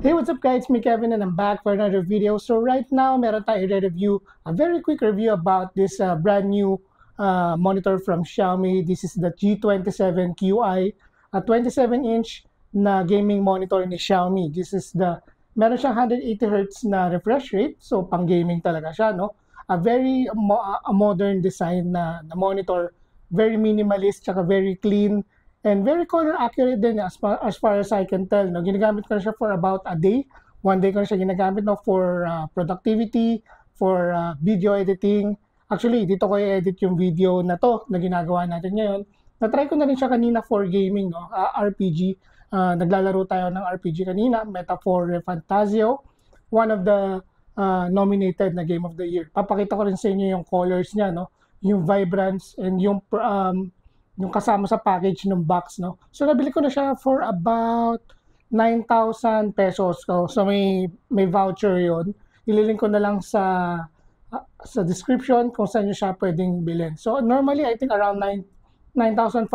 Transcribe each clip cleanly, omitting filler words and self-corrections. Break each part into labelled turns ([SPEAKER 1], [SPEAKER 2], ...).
[SPEAKER 1] Hey, what's up guys? Me Kevin and I'm back for another video. So right now, meron tayo i-review, a very quick review about this brand new monitor from Xiaomi. This is the G27QI, a 27-inch na gaming monitor ni Xiaomi. Meron siyang 180 Hz na refresh rate, so pang gaming talaga siya, no? A very modern design na monitor, very minimalist, tsaka very clean. And very color accurate din as far as I can tell. No? Ginagamit ko na siya for about a day. One day ko na siya ginagamit for productivity, for video editing. Actually, dito ko i-edit yung video na to na ginagawa natin ngayon. Na-try ko na rin siya kanina for gaming, no? RPG. Naglalaro tayo ng RPG kanina, Metaphor Fantasio. One of the nominated na Game of the Year. Papakita ko rin sa inyo yung colors niya, no? Yung vibrance and yung kasama sa package ng box, no? So, nabili ko na siya for about 9,000 pesos. So may voucher yon. Ililink ko na lang sa description kung saan nyo siya pwedeng bilhin. So, normally, I think around 9,500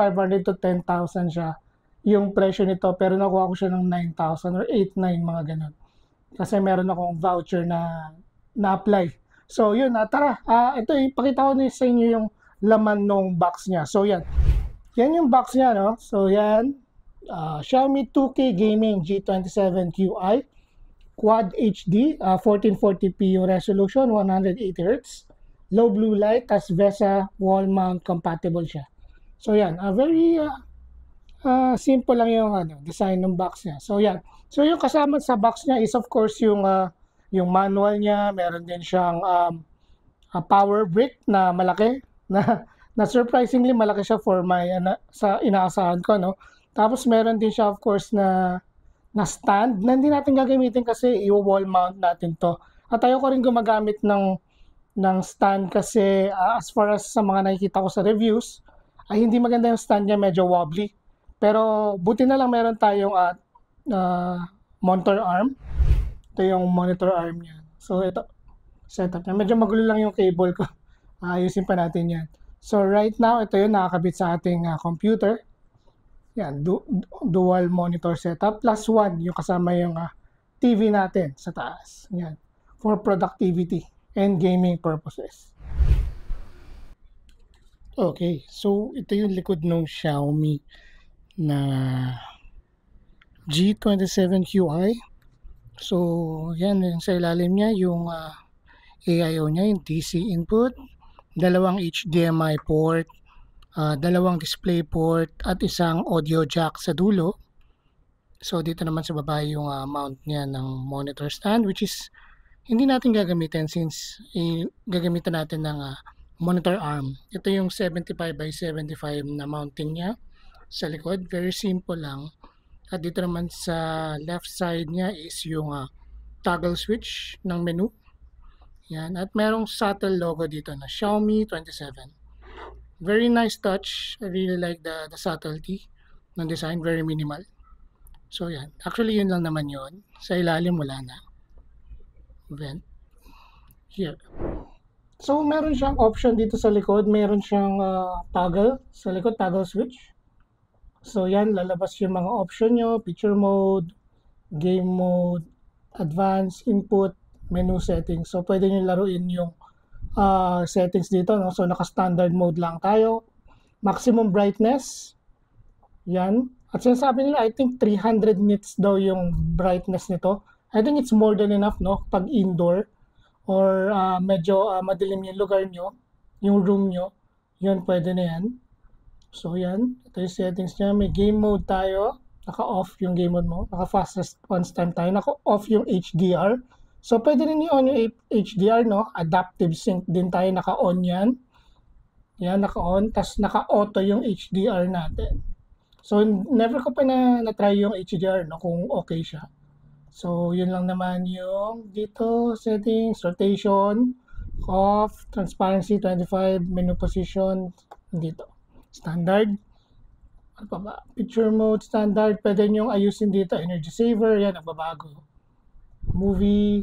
[SPEAKER 1] to 10,000 siya yung presyo nito. Pero nakuha ko siya ng 9,000 or 8,900, mga ganun. Kasi meron akong voucher na apply. So, yun. Tara, ito, ipakita ko na sa inyo yung laman ng box niya. So, yan. Yan yung box niya, no? So, yan. Xiaomi 2K Gaming G27QI. Quad HD, 1440p yung resolution, 180 Hz. Low blue light, tas VESA wall mount compatible siya. So, yan. Very simple lang yung design ng box niya. So, yan. So, yung kasama sa box niya is, of course, yung manual niya. Meron din siyang power brick na malaki na surprisingly malaki siya for sa inaasahan ko, no? Tapos meron din siya, of course, na stand na hindi natin gagamitin kasi i-wall mount natin to. At ayaw ko rin gumagamit ng stand kasi as far as sa mga nakikita ko sa reviews, ay hindi maganda yung stand niya, medyo wobbly. Pero buti na lang meron tayong monitor arm. Ito yung monitor arm niya. So ito, setup niya. Medyo magulo lang yung cable ko. Ayusin pa natin yan. So right now, ito yung nakakabit sa ating computer. Yan, dual monitor setup. Plus one, yung kasama yung TV natin sa taas. Yan, for productivity and gaming purposes. Okay, so ito yung likod ng Xiaomi na G27QI. So, yan, yung sa ilalim niya, yung AIO niya, yung DC input, dalawang HDMI port, dalawang display port, at isang audio jack sa dulo. So, dito naman sa baba yung mount niya ng monitor stand, which is hindi natin gagamitin since gagamitan natin ng monitor arm. Ito yung 75 by 75 na mounting niya sa likod. Very simple lang. At dito naman sa left side niya is yung toggle switch ng menu. Yan. At merong subtle logo dito na Xiaomi 27. Very nice touch. I really like the subtlety ng design. Very minimal. So yan. Actually yun lang naman yun. Sa ilalim wala na. Vent. Here. So meron siyang option dito sa likod. Meron siyang toggle. Sa likod, toggle switch. So yan. Lalabas yung mga option nyo. Picture mode, game mode, advanced input, menu settings. So, pwede nyo laruin yung settings dito, no? So, naka-standard mode lang tayo. Maximum brightness. Yan. At sinasabi nila, I think 300 nits daw yung brightness nito. I think it's more than enough, no? Pag indoor or medyo madilim yung lugar nyo, yung room nyo, yun, pwede na yan. So, yan. Ito yung settings niya. May game mode tayo. Naka-off yung game mode mo. Naka-fast response time tayo. Naka-off yung HDR. So, pwede rin i-on yung HDR, no? Adaptive sync din tayo. Naka-on yan. Yan, naka-on. Tapos, naka-auto yung HDR natin. So, never ko pa na-try yung HDR, no? Kung okay siya. So, yun lang naman yung dito. Settings, rotation, off, transparency, 25, menu position, dito. Standard. Ano pa ba? Picture mode, standard. Pwede nyo ayusin dito. Energy saver, yan, nagbabago. Movie,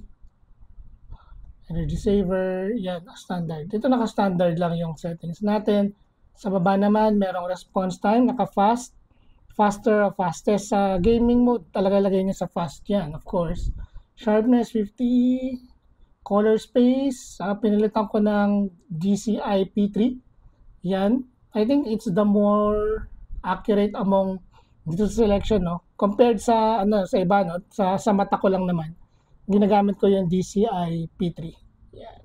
[SPEAKER 1] energy saver, yan, standard. Dito naka-standard lang yung settings natin. Sa baba naman, merong response time, naka-fast, fastest sa gaming mode, talaga lagay niya sa fast yan, of course. Sharpness 50, color space, pinilitan ko ng DCI P3. Yan. I think it's the more accurate among dito sa selection, no? Compared sa sa iba, no? Sa mata ko lang naman. Ginagamit ko yung DCI P3. Yan.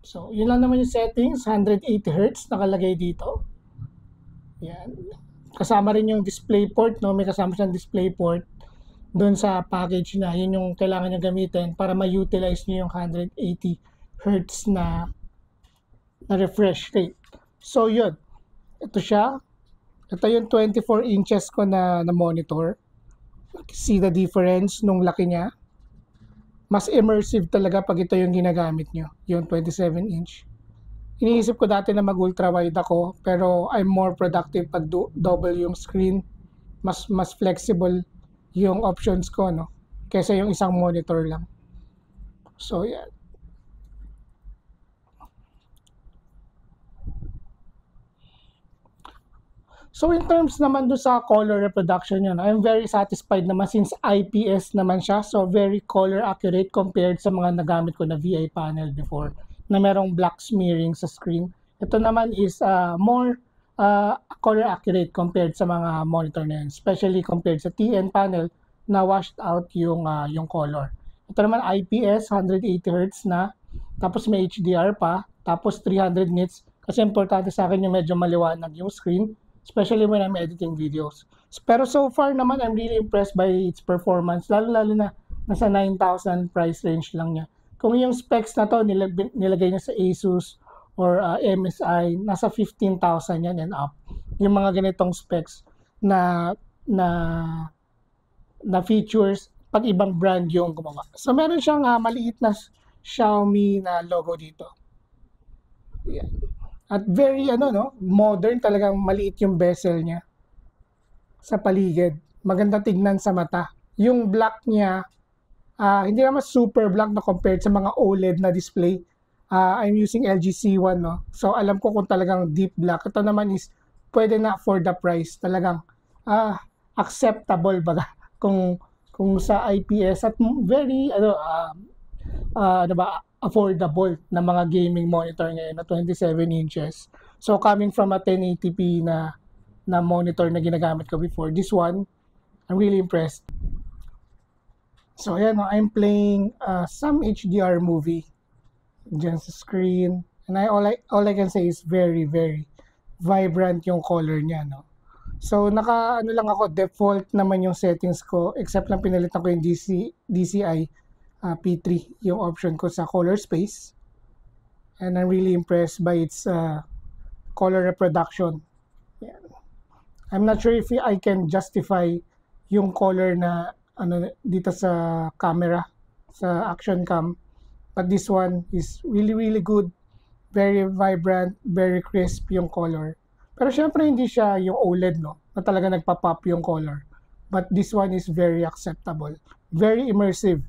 [SPEAKER 1] So, yun lang naman yung settings, 180 Hz nakalagay dito. Yan. Kasama rin yung display port, no? May kasama siyang display port doon sa package na yun yung kailangan nyo gamitin para ma-utilize nyo yung 180 Hz na refresh rate. So yun, ito siya. Ito yung 24 inches ko na monitor. See the difference nung laki niya. Mas immersive talaga pag ito yung ginagamit nyo, yung 27 inch. Iniisip ko dati na mag-ultra wide ako, pero I'm more productive pag double yung screen. Mas flexible yung options ko, no? Kesa yung isang monitor lang. So, yan. So, in terms naman do sa color reproduction yun, I'm very satisfied naman since IPS naman siya. So, very color accurate compared sa mga nagamit ko na VI panel before na merong black smearing sa screen. Ito naman is more color accurate compared sa mga monitor na yun, especially compared sa TN panel na washed out yung color. Ito naman IPS 180 Hz na, tapos may HDR pa, tapos 300 nits kasi importante sa akin yung medyo maliwanag yung screen, especially when I'm editing videos. Pero so far naman I'm really impressed by its performance, lalo na nasa 9,000 price range lang niya. Kung yung specs na to nilagay niya sa Asus or MSI, nasa 15,000 yan and up. Yung mga ganitong specs na features pag ibang brand yung gumawa. So meron siyang maliit na Xiaomi na logo dito. Yan. At very modern, talagang maliit yung bezel niya sa paligid. Maganda tignan sa mata. Yung black niya hindi naman super black na compared sa mga OLED na display. I'm using LG C1, no? So alam ko kung talagang deep black. Ito naman is pwede na for the price. Talagang acceptable baga kung sa IPS at very affordable na mga gaming monitor ngayon na 27 inches. So coming from a 1080p na monitor na ginagamit ko before, this one I'm really impressed. So ayan, I'm playing some HDR movie dyan sa screen, and all I can say is very vibrant yung color niya, no? So lang ako, default naman yung settings ko, except lang pinalitan ko yung DCI P3 yung option ko sa color space, and I'm really impressed by its color reproduction. Yeah. I'm not sure if I can justify yung color na dito sa camera, sa action cam, but this one is really good, very vibrant, very crisp yung color. Pero syempre hindi siya yung OLED, no, na talaga nagpa-pop yung color, but this one is very acceptable, very immersive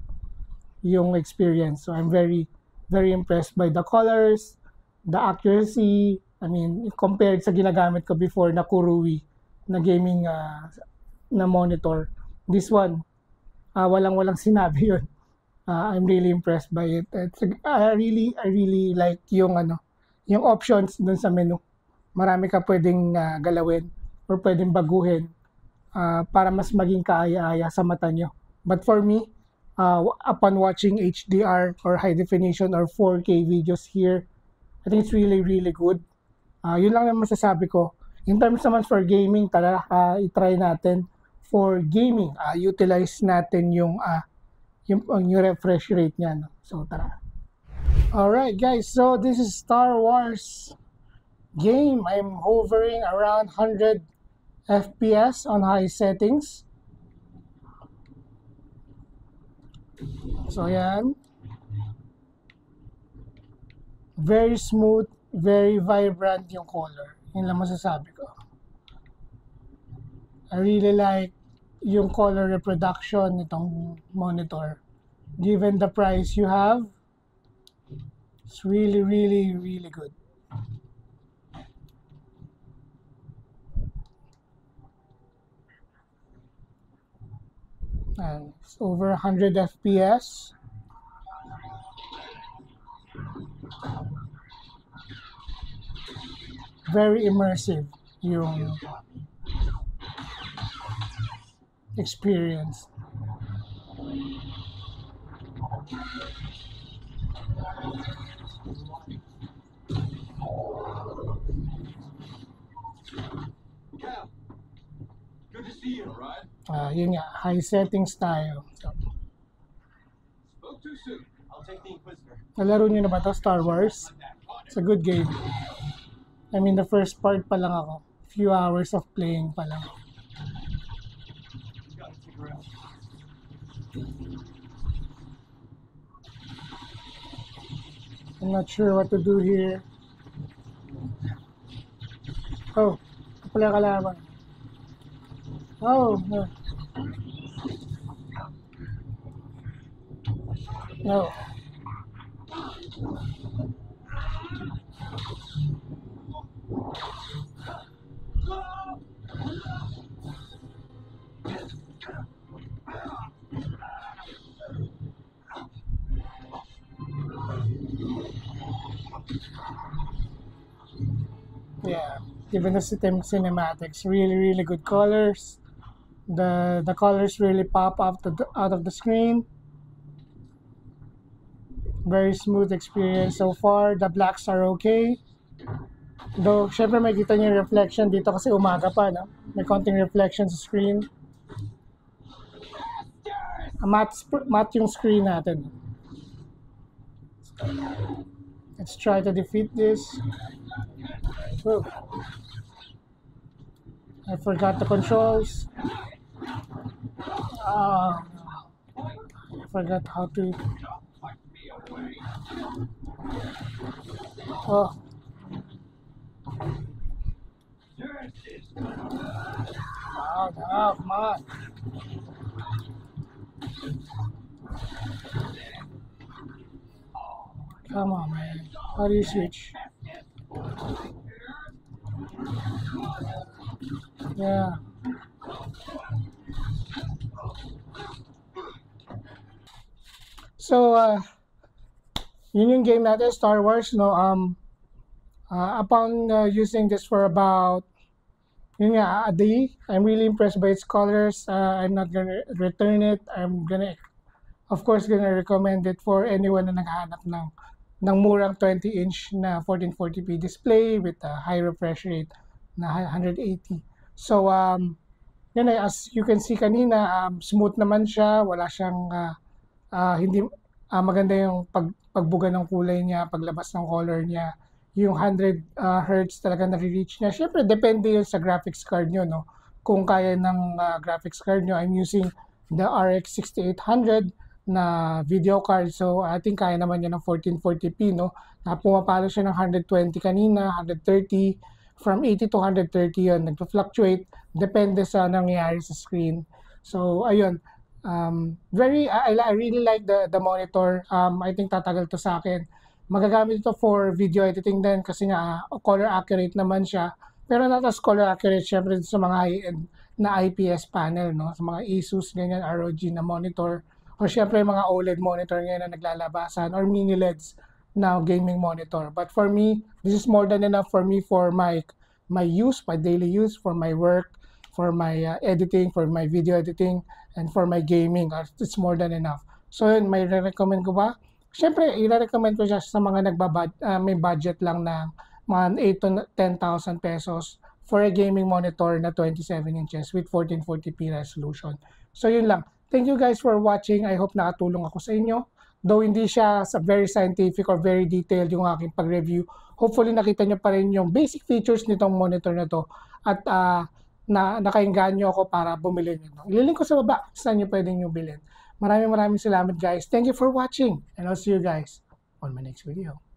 [SPEAKER 1] yung experience. So I'm very impressed by the colors, the accuracy. I mean, compared sa ginagamit ko before na Kurui na gaming na monitor, this one walang sinabi yun. I'm really impressed by it. I really like yung yung options dun sa menu. Marami ka pwedeng galawin or pwedeng baguhin para mas maging kaaya-aya sa mata nyo. But for me, upon watching HDR or high definition or 4K videos here, I think it's really good. Yun lang naman masasabi ko. In terms naman for gaming, tara, i-try natin. For gaming, utilize natin yung refresh rate niya, no? So tara. Alright guys, so this is Star Wars game. I'm hovering around 100 FPS on high settings. So yan. Very smooth, very vibrant yung color. Yun lang masasabi ko. I really like yung color reproduction nitong monitor. Given the price you have, it's really good. And it's over 100 FPS. Very immersive yung experience.
[SPEAKER 2] Good to see you, Ryan.
[SPEAKER 1] Yun nga, high settings tayo. So,
[SPEAKER 2] Spoke too soon. I'll take the Inquisitor.
[SPEAKER 1] nalaro nyo na ba to, Star Wars? It's a good game. I mean, the first part pa lang ako. Few hours of playing pa lang.
[SPEAKER 2] Gotta figure out.
[SPEAKER 1] I'm not sure what to do here. Oh, ito pala kalaban. Oh, no. No. Yeah, even the cinematics, really good colors. The colors really pop out of the screen. Very smooth experience so far. The blacks are okay. Though, syempre may kita niyo yung reflection dito kasi umaga pa, no? May konting reflection sa screen. Matte yung screen natin. Let's try to defeat this. Oh. I forgot the controls. I forgot how to. Oh. Come on. Come on, man. How do you switch? Yeah. So, yun yung game natin, Star Wars, no? Upon using this for about, yun nga, a day, I'm really impressed by its colors. I'm not gonna return it. I'm gonna, of course, gonna recommend it for anyone na naghahanap ng murang 20-inch na 1440p display with a high refresh rate na 180. So, yun ay, as you can see kanina, smooth naman siya. Wala siyang, hindi, maganda yung pagbuga ng kulay niya, paglabas ng color niya. Yung 100 Hz talaga nare-reach niya. Siyempre, depende yun sa graphics card nyo, no? Kung kaya ng graphics card nyo, I'm using the RX 6800 na video card. So, I think kaya naman yan ng 1440p, no? Na pumapalo siya ng 120 kanina, 130, from 80 to 130 yun. Nagpa-fluctuate, depende sa nangyayari sa screen. So, ayun. I really like the monitor. I think tatagal to sa akin. Magagamit ito for video editing din kasi nga color accurate naman siya. Pero not as color accurate syempre sa mga high-end na IPS panel, no? Sa mga Asus, ganyan, ROG na monitor. O syempre mga OLED monitor ngayon na naglalabasan or mini LEDs na gaming monitor. But for me, this is more than enough for me for my use, my daily use, for my work, for my editing, for my video editing, and for my gaming. It's more than enough. So yun, may recommend ko ba? Siyempre, i-recommend ko siya sa mga may budget lang na mga 8 to 10,000 pesos for a gaming monitor na 27 inches with 1440p resolution. So yun lang. Thank you guys for watching. I hope nakatulong ako sa inyo. Though hindi siya very scientific or very detailed yung aking pag-review, hopefully nakita nyo pa rin yung basic features nitong monitor na to at nakaingaan nyo ako para bumili nyo. Ililink ko sa baba saan nyo pwedeng nyo bilhin. Maraming salamat guys. Thank you for watching and I'll see you guys on my next video.